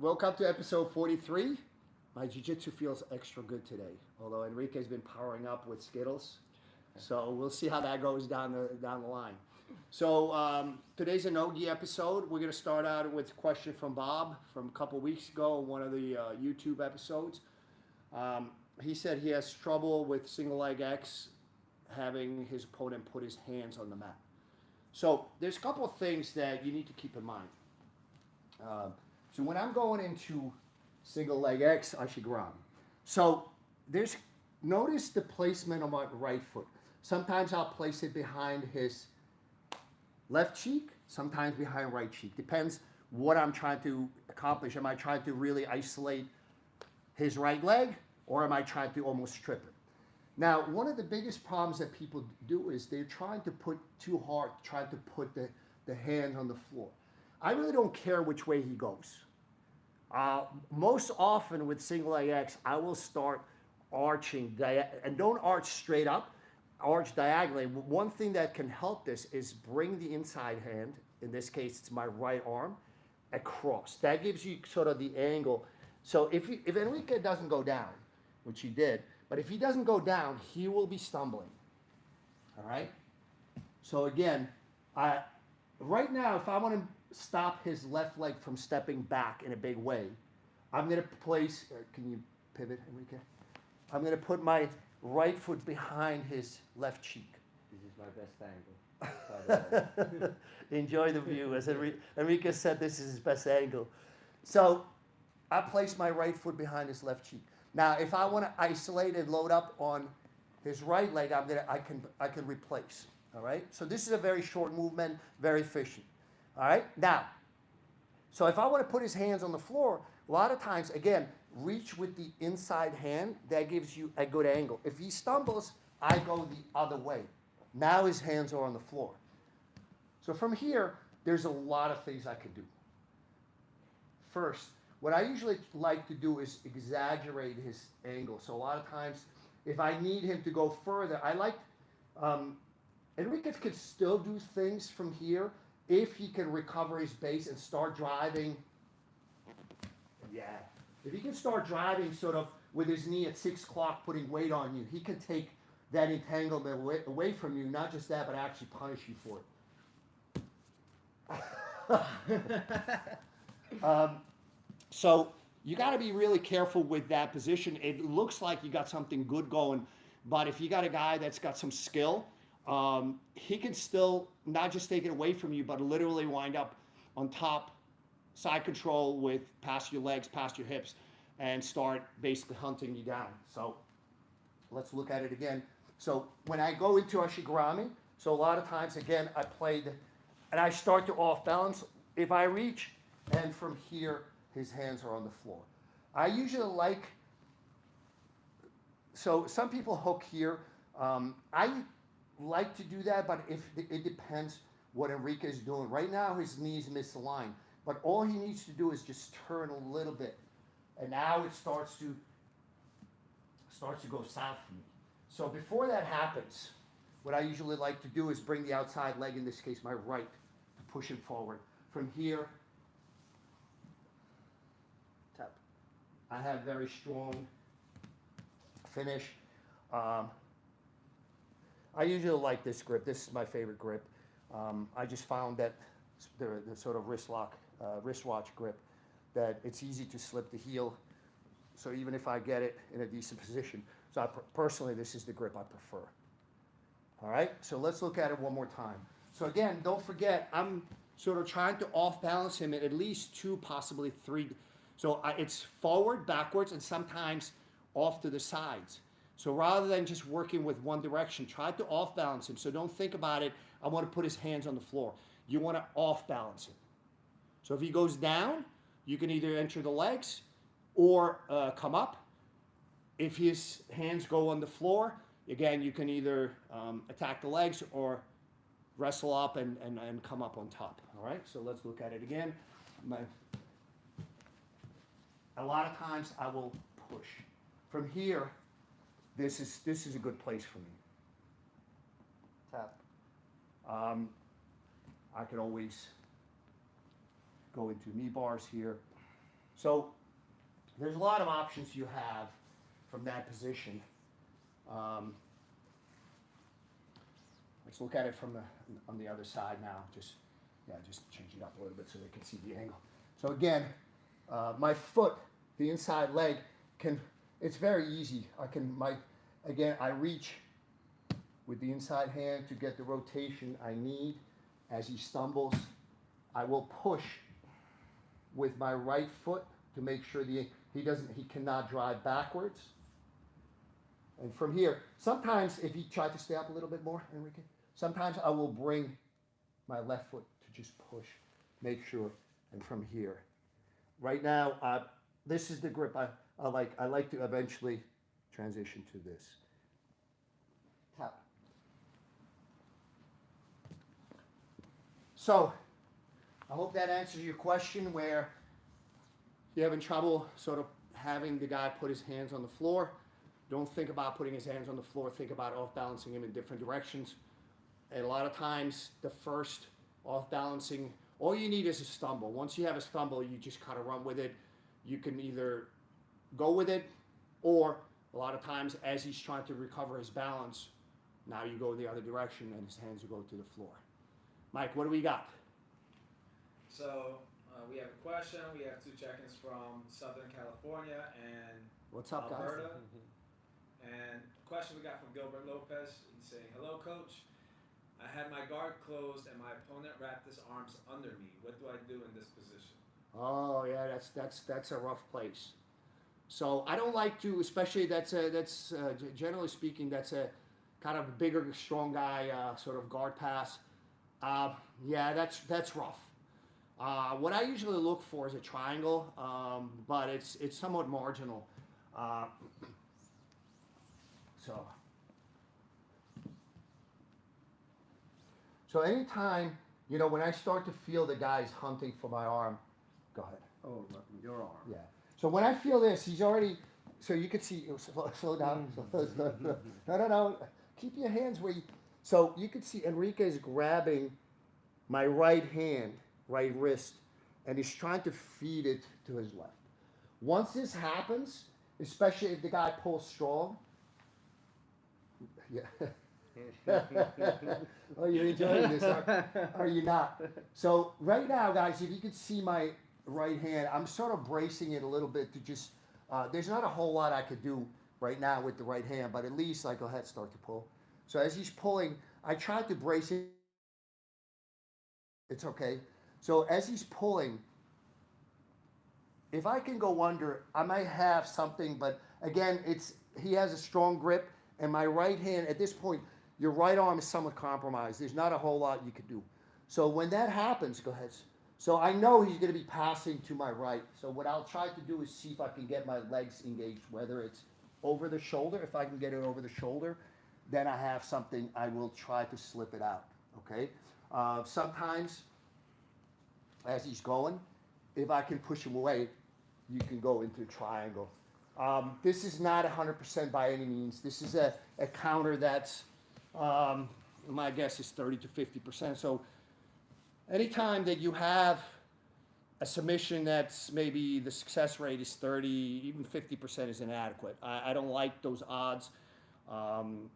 Welcome to episode 43. My jiu-jitsu feels extra good today, although Enrique's been powering up with Skittles. So we'll see how that goes down the line. So today's a NoGi episode. We're going to start out with a question from Bob from a couple weeks ago on one of the YouTube episodes. He said he has trouble with single leg X having his opponent put his hands on the mat. So there's a couple of things that you need to keep in mind. So when I'm going into single leg X, ASHI GARAMI. So notice the placement of my right foot. Sometimes I'll place it behind his left cheek, sometimes behind right cheek. Depends what I'm trying to accomplish. Am I trying to really isolate his right leg, or am I trying to almost strip it? Now, one of the biggest problems that people do is they're trying to put too hard, trying to put the hand on the floor. I really don't care which way he goes. Most often with single leg X, I will start arching, and don't arch straight up, arch diagonally. One thing that can help this is bring the inside hand, in this case it's my right arm, across. That gives you sort of the angle. So if Enrique doesn't go down, which he did, but if he doesn't go down, he will be stumbling. All right? So again, right now, if I want to stop his left leg from stepping back in a big way, I'm going to place, can you pivot, Enrique? I'm going to put my right foot behind his left cheek. This is my best angle. Enjoy the view. As Enrique said, this is his best angle. So I place my right foot behind his left cheek. Now, if I want to isolate and load up on his right leg, I can replace. All right. So this is a very short movement, very efficient. All right. Now, so if I want to put his hands on the floor, a lot of times, again, reach with the inside hand. That gives you a good angle. If he stumbles, I go the other way. Now his hands are on the floor. So from here, there's a lot of things I could do. First, what I usually like to do is exaggerate his angle. So a lot of times, if I need him to go further, I like, Enrique could still do things from here if he can recover his base and start driving. Yeah. If he can start driving sort of with his knee at 6 o'clock, putting weight on you, he can take that entanglement away from you. Not just that, but actually punish you for it. So you got to be really careful with that position. It looks like you got something good going, but if you got a guy that's got some skill, he can still not just take it away from you, but literally wind up on top, side control with past your legs, past your hips, and start basically hunting you down. So let's look at it again. So when I go into ASHI GARAMI, so a lot of times, again, I played, and I start to off balance. If I reach, and from here, his hands are on the floor. I usually like, so some people hook here. I like to do that, but it depends what Enrique is doing. Right now, his knees misaligned, but all he needs to do is just turn a little bit, and now it starts to go south for me. So before that happens, what I usually like to do is bring the outside leg, in this case my right, to push him forward. From here, tap. I have very strong finish. I usually like this grip. This is my favorite grip. I just found that the sort of wristwatch grip, that it's easy to slip the heel. So even if I get it in a decent position, so personally, this is the grip I prefer. All right, so let's look at it one more time. So again, don't forget, I'm sort of trying to off balance him at least 2, possibly 3. So it's forward, backwards, and sometimes off to the sides. So rather than just working with one direction, try to off balance him. So don't think about it, I want to put his hands on the floor. You want to off balance him. So if he goes down, you can either enter the legs or come up. If his hands go on the floor, again, you can either attack the legs or wrestle up and come up on top. All right, so let's look at it again. A lot of times I will push. From here, this is a good place for me. Tap. I could always go into knee bars here. So there's a lot of options you have from that position. Let's look at it from on the other side now. Just change it up a little bit so they can see the angle. So again, my foot, the inside leg, it's very easy. I reach with the inside hand to get the rotation I need. As he stumbles, I will push with my right foot to make sure he cannot drive backwards. And from here, sometimes if he tried to stay up a little bit more, Enrique, sometimes I will bring my left foot to just push, make sure, and from here. Right now, this is the grip I like. I like to eventually transition to this. Tap. So, I hope that answers your question where you're having trouble sort of having the guy put his hands on the floor. Don't think about putting his hands on the floor. Think about off-balancing him in different directions. And a lot of times, the first off-balancing, all you need is a stumble. Once you have a stumble, you just kind of run with it. You can either go with it, or a lot of times, as he's trying to recover his balance, now you go the other direction and his hands will go to the floor. Mike, what do we got? So we have a question. We have 2 check-ins from Southern California and What's up, Alberta. guys? And the question we got from Gilbert Lopez. He's saying, "Hello, coach. I had my guard closed and my opponent wrapped his arms under me. What do I do in this position?" Oh yeah, that's a rough place. So I don't like to, especially generally speaking, that's a kind of bigger, strong guy sort of guard pass. Yeah, that's rough. What I usually look for is a triangle, but it's somewhat marginal. So anytime, when I start to feel the guy's hunting for my arm, go ahead. Oh, your arm. Yeah. So when I feel this, he's already, so you can see, slow down. No. Keep your hands where you, so you can see Enrique's grabbing my right hand, right wrist, and he's trying to feed it to his left. Once this happens, especially if the guy pulls strong, yeah. Oh, you're enjoying this, are you not? So right now, guys, if you could see my right hand, I'm sort of bracing it a little bit to just, there's not a whole lot I could do right now with the right hand, but at least I go ahead and start to pull. So as he's pulling, I tried to brace it. It's okay. So as he's pulling, if I can go under, I might have something, but again, he has a strong grip, and my right hand, at this point, your right arm is somewhat compromised. There's not a whole lot you could do. So when that happens, go ahead. So I know he's going to be passing to my right. So what I'll try to do is see if I can get my legs engaged, whether it's over the shoulder. If I can get it over the shoulder, then I have something. I will try to slip it out, okay? Sometimes, as he's going, if I can push him away, you can go into a triangle. This is not 100% by any means. This is a counter that's, my guess is 30 to 50%. So anytime that you have a submission that's maybe the success rate is 30, even 50% is inadequate. I don't like those odds.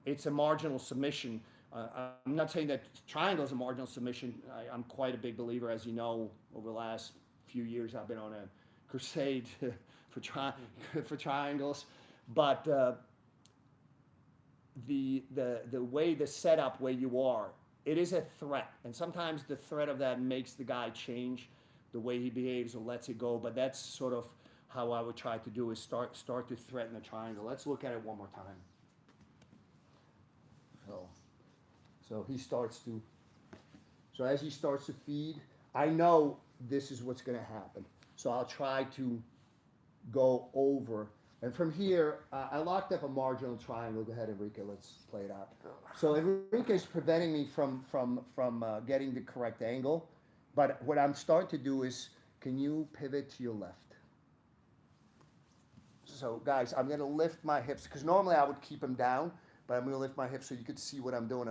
It's a marginal submission. I'm not saying that triangle is a marginal submission. I'm quite a big believer, as you know, over the last few years I've been on a crusade for triangles. But the way the setup where you are, it is a threat, and sometimes the threat of that makes the guy change the way he behaves or lets it go. But that's sort of how I would try to do is start to threaten the triangle. Let's look at it one more time. So he starts to. So as he starts to feed, I know this is what's going to happen. So I'll try to go over. And from here, I locked up a marginal triangle. Go ahead, Enrique, let's play it out. So Enrique's preventing me from getting the correct angle. But what I'm starting to do is, can you pivot to your left? So guys, I'm going to lift my hips, because normally I would keep them down, but I'm going to lift my hips so you can see what I'm doing.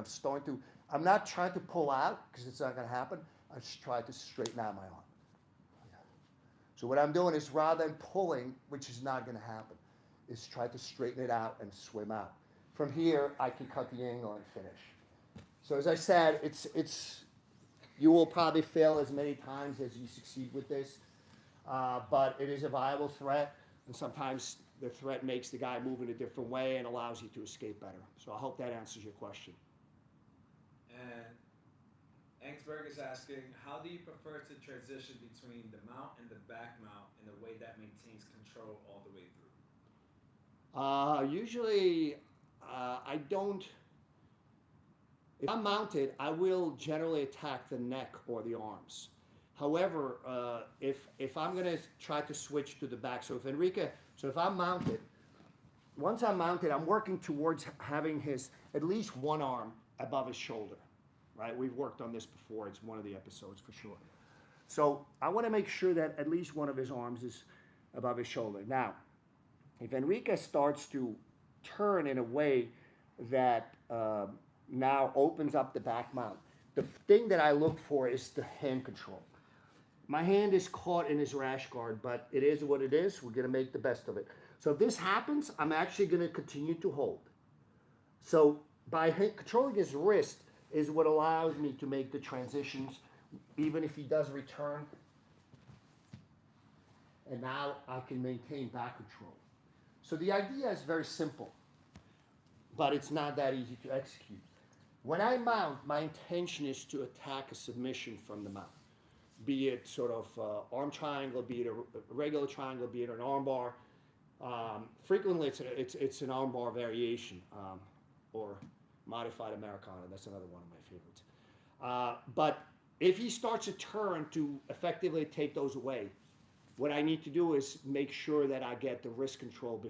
I'm not trying to pull out, because it's not going to happen. I just try to straighten out my arm. So what I'm doing is rather than pulling, which is not going to happen, is try to straighten it out and swim out. From here, I can cut the angle and finish. So as I said, you will probably fail as many times as you succeed with this, but it is a viable threat, and sometimes the threat makes the guy move in a different way and allows you to escape better. So I hope that answers your question. And Angsberg is asking, how do you prefer to transition between the mount and the back mount in a way that maintains control all the way through? Usually, I don't. If I'm mounted, I will generally attack the neck or the arms. However, if I'm going to try to switch to the back, so if I'm mounted, once I'm mounted, I'm working towards having at least one arm above his shoulder, right? We've worked on this before. It's one of the episodes for sure. So I want to make sure that at least one of his arms is above his shoulder. Now, if Enrique starts to turn in a way that now opens up the back mount, the thing that I look for is the hand control. My hand is caught in his rash guard, but it is what it is. We're going to make the best of it. So if this happens, I'm actually going to continue to hold. So by controlling his wrist is what allows me to make the transitions, even if he does return. And now I can maintain back control. So the idea is very simple, but it's not that easy to execute. When I mount, my intention is to attack a submission from the mount, be it sort of arm triangle, be it a regular triangle, be it an arm bar. Frequently, it's an arm bar variation or modified Americana. That's another one of my favorites. But if he starts to turn to effectively take those away, what I need to do is make sure that I get the wrist control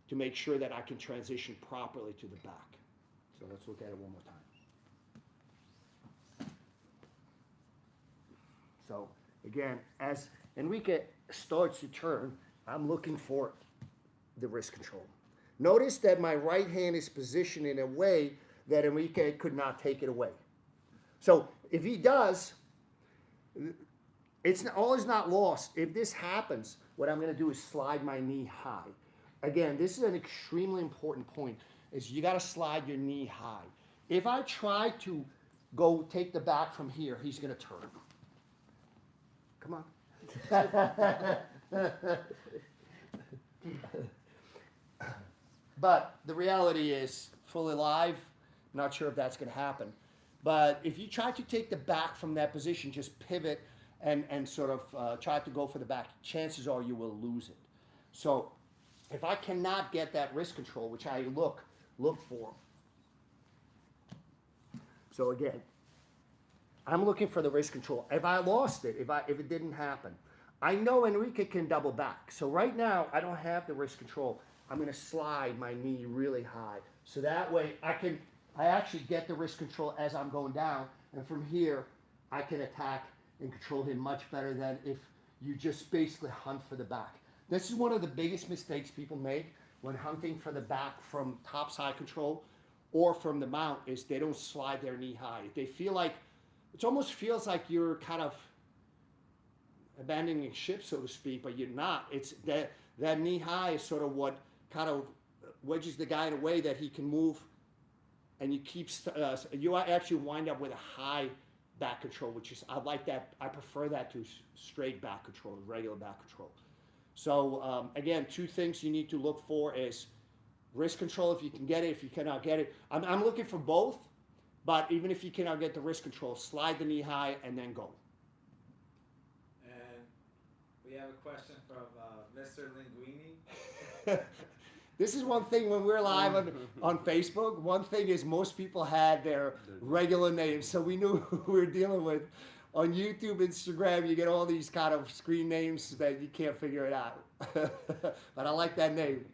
to make sure that I can transition properly to the back. So let's look at it one more time. So again, as Enrique starts to turn, I'm looking for the wrist control. Notice that my right hand is positioned in a way that Enrique could not take it away. So if he does, all is not lost. If this happens, what I'm going to do is slide my knee high. Again, this is an extremely important point, is you got to slide your knee high. If I try to go take the back from here, he's going to turn. Come on. But the reality is, fully live, not sure if that's going to happen. But if you try to take the back from that position, just pivot and sort of try to go for the back, chances are you will lose it. So if I cannot get that wrist control, which I look for. So again, I'm looking for the wrist control. If I lost it, if it didn't happen, I know Enrique can double back. So right now, I don't have the wrist control. I'm going to slide my knee really high. So that way I actually get the wrist control as I'm going down. And from here, I can attack and control him much better than if you just basically hunt for the back. This is one of the biggest mistakes people make when hunting for the back from top side control or from the mount is they don't slide their knee high. They feel like, it almost feels like you're kind of abandoning ship, so to speak, but you're not. It's that knee high is sort of what kind of wedges the guy in a way that he can move, and you actually wind up with a high back control, which is, I like that. I prefer that to straight back control, regular back control. So again, two things you need to look for is wrist control if you can get it. If you cannot get it, I'm looking for both. But even if you cannot get the wrist control, slide the knee high and then go. And we have a question from Mr. Linguini. This is one thing when we're live on Facebook. One thing is most people had their regular names, so we knew who we were dealing with. On YouTube, Instagram, you get all these kind of screen names that you can't figure it out. But I like that name.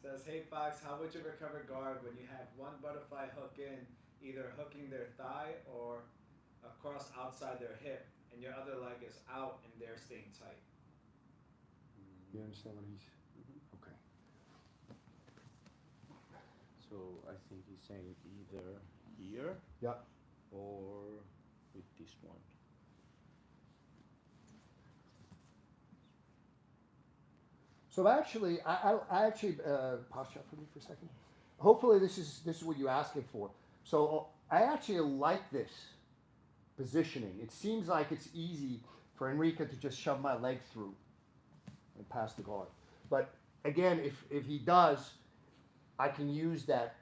Says, hey Fox, how would you recover guard when you have one butterfly hook in, either hooking their thigh or across outside their hip, and your other leg is out and they're staying tight? You understand what he's... Okay. So I think he's saying either here or with this one. So actually, I actually posture up for me for a second. Hopefully, this is what you're asking for. So I actually like this positioning. It seems like it's easy for Enrique to just shove my leg through and pass the guard. But again, if he does, I can use that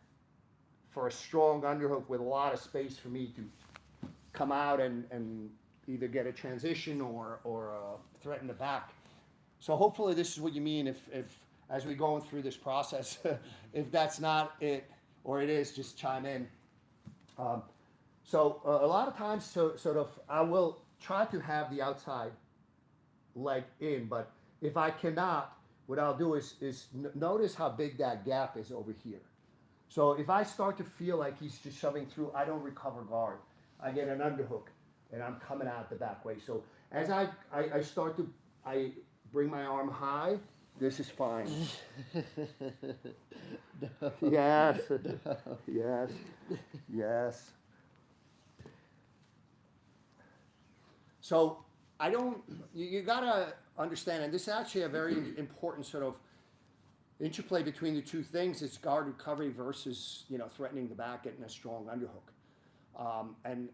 for a strong underhook with a lot of space for me to come out and either get a transition or threaten the back. So hopefully this is what you mean if as we're going through this process, if that's not it or it is, just chime in. So a lot of times, sort of, I will try to have the outside leg in, but if I cannot, what I'll do is notice how big that gap is over here. So if I start to feel like he's just shoving through, I don't recover guard. I get an underhook, and I'm coming out the back way. So as I bring my arm high, this is fine. No. Yes, No. yes, yes. So I don't, you gotta understand, and this is actually a very important sort of interplay between the two things. It's guard recovery versus, threatening the back, getting a strong underhook. And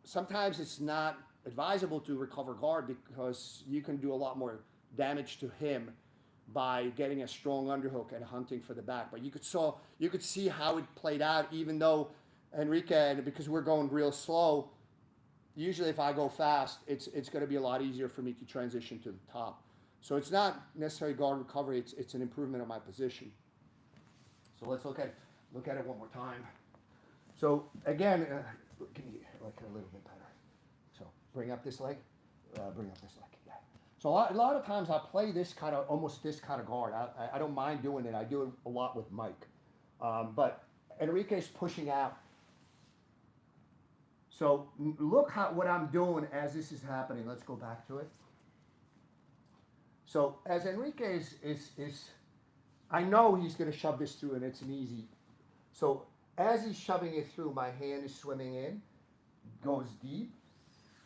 sometimes it's not advisable to recover guard because you can do a lot more damage to him by getting a strong underhook and hunting for the back. But you could see how it played out, even though Enrique, because we're going real slow, usually if I go fast, it's going to be a lot easier for me to transition to the top. So it's not necessarily guard recovery, it's an improvement of my position. So let's look at it one more time. So again, can you like a little bit better? So bring up this leg, bring up this leg. Yeah. So a lot of times I play this kind of, almost this kind of guard. I don't mind doing it. I do it a lot with Mike. But Enrique's pushing out. So look what I'm doing as this is happening. Let's go back to it. So as Enrique is I know he's going to shove this through and it's an easy. So as he's shoving it through, my hand is swimming in, goes deep.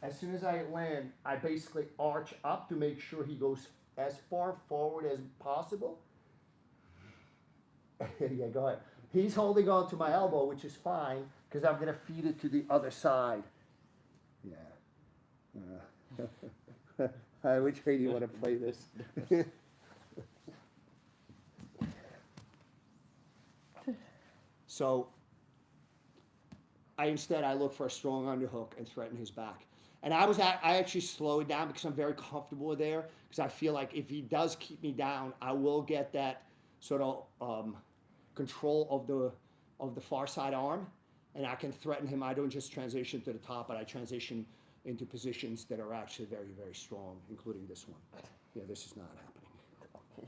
As soon as I land, I basically arch up to make sure he goes as far forward as possible. Yeah, go ahead. He's holding on to my elbow, which is fine, because I'm going to feed it to the other side. Yeah. Which way do you want to play this? So I look for a strong underhook and threaten his back. And I actually slow it down because I'm very comfortable there, because I feel like if he does keep me down, I will get that sort of control of the far side arm, and I can threaten him. I don't just transition to the top, but I transition into positions that are actually very, very strong, including this one. Yeah, this is not happening. Okay.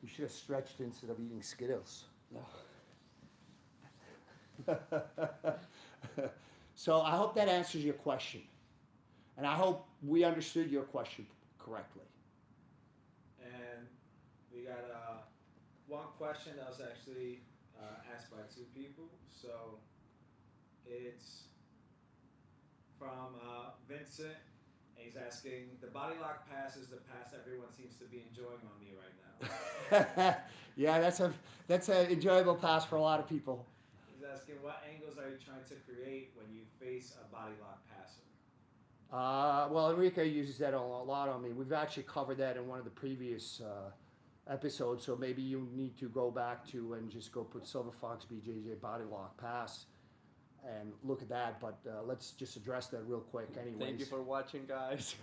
You should have stretched instead of eating Skittles. No. So I hope that answers your question. And I hope we understood your question correctly. And we got one question that was actually asked by two people. So it's from Vincent. And he's asking, the Bodylock pass is the pass everyone seems to be enjoying on me right now. Yeah, that's an enjoyable pass for a lot of people. He's asking, what angles are you trying to create when you face a Bodylock passer? Well, Enrique uses that a lot on me. We've actually covered that in one of the previous episodes, so maybe you need to go back to and just go put Silver Fox BJJ Bodylock pass and look at that. but let's just address that real quick anyways. Thank you for watching, guys.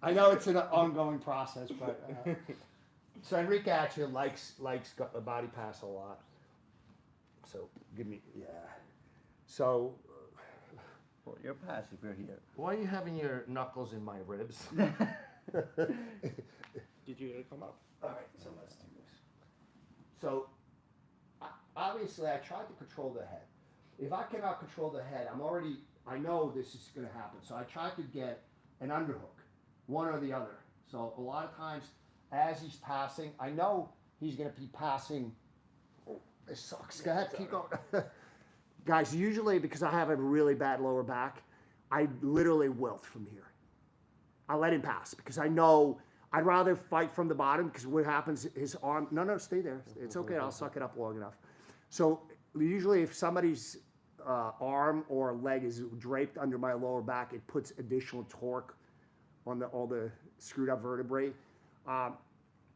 I know it's an ongoing process, but so Enrique actually likes a body pass a lot. So give me, yeah. So Well, you're passive, you're here. why are you having your knuckles in my ribs? Did you come up? All right, so let's do this. So obviously I tried to control the head. If I cannot control the head, I know this is going to happen. So I tried to get an underhook, one or the other. So a lot of times, as he's passing, I know he's going to be passing. Oh, this sucks. Go ahead, keep going. Guys, usually because I have a really bad lower back, I literally wilt from here. I let him pass because I know I'd rather fight from the bottom because what happens, his arm, no, stay there. It's okay, I'll suck it up long enough. So usually if somebody's arm or leg is draped under my lower back, it puts additional torque on all the screwed up vertebrae.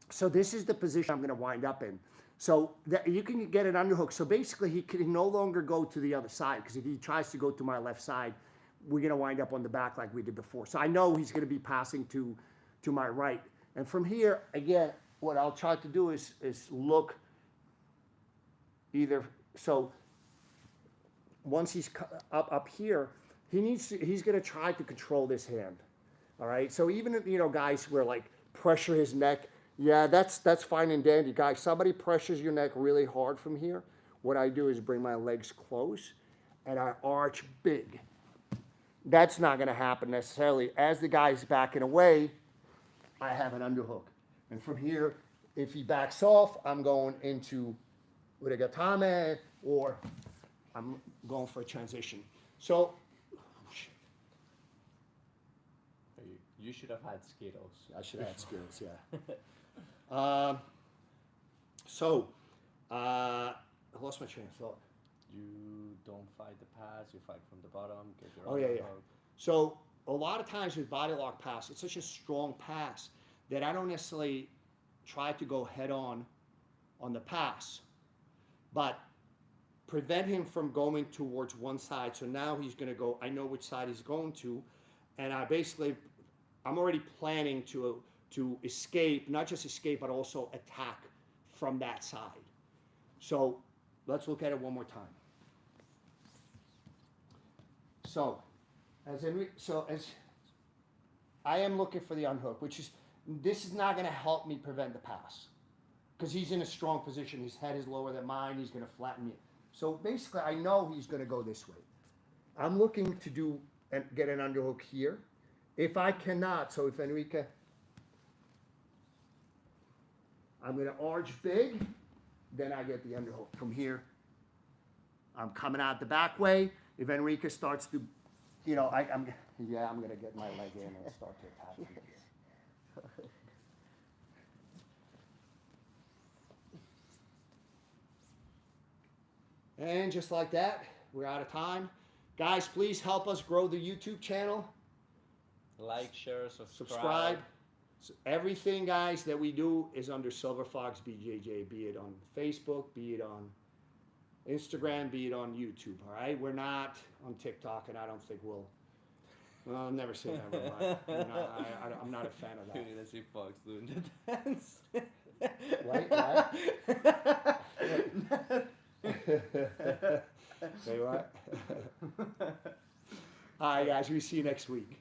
So this is the position I'm going to wind up in. So that you can get an underhook. So basically he can no longer go to the other side because if he tries to go to my left side, we're going to wind up on the back like we did before. So I know he's going to be passing to my right. And from here, again, what I'll try to do is look either, so once he's up here, he's going to try to control this hand. All right. So even if, guys where like pressure his neck, yeah, that's fine and dandy. Guys, somebody pressures your neck really hard from here. What I do is bring my legs close and I arch big. That's not going to happen necessarily. As the guy's backing away, I have an underhook. And from here, if he backs off, I'm going into Urigatame or I'm going for a transition. So you should have had Skittles. I should have had Skittles, yeah. I lost my train of thought. You don't fight the pass, you fight from the bottom, get your Oh, yeah. underhook. So a lot of times with Bodylock pass, it's such a strong pass that I don't necessarily try to go head on the pass, but prevent him from going towards one side. So now he's going to go, I know which side he's going to, and I'm already planning to escape, not just escape, but also attack from that side. So let's look at it one more time. So as I am looking for the unhook, this is not going to help me prevent the pass because he's in a strong position. His head is lower than mine. He's going to flatten me. So basically, I know he's going to go this way. I'm looking to get an underhook here. If I cannot, so if Enrique, I'm going to arch big, then I get the underhook. From here, I'm coming out the back way. If Enrique starts to, I'm going to get my leg in and start to attack from here. And just like that, we're out of time. Guys, please help us grow the YouTube channel. Like, share, Subscribe. So everything, guys, that we do is under Silver Fox BJJ, be it on Facebook, be it on Instagram, be it on YouTube, all right? We're not on TikTok, and I don't think we'll I'll never say that. I'm not a fan of that. You need to see Fox doing the dance. Say what? All right, guys, we see you next week.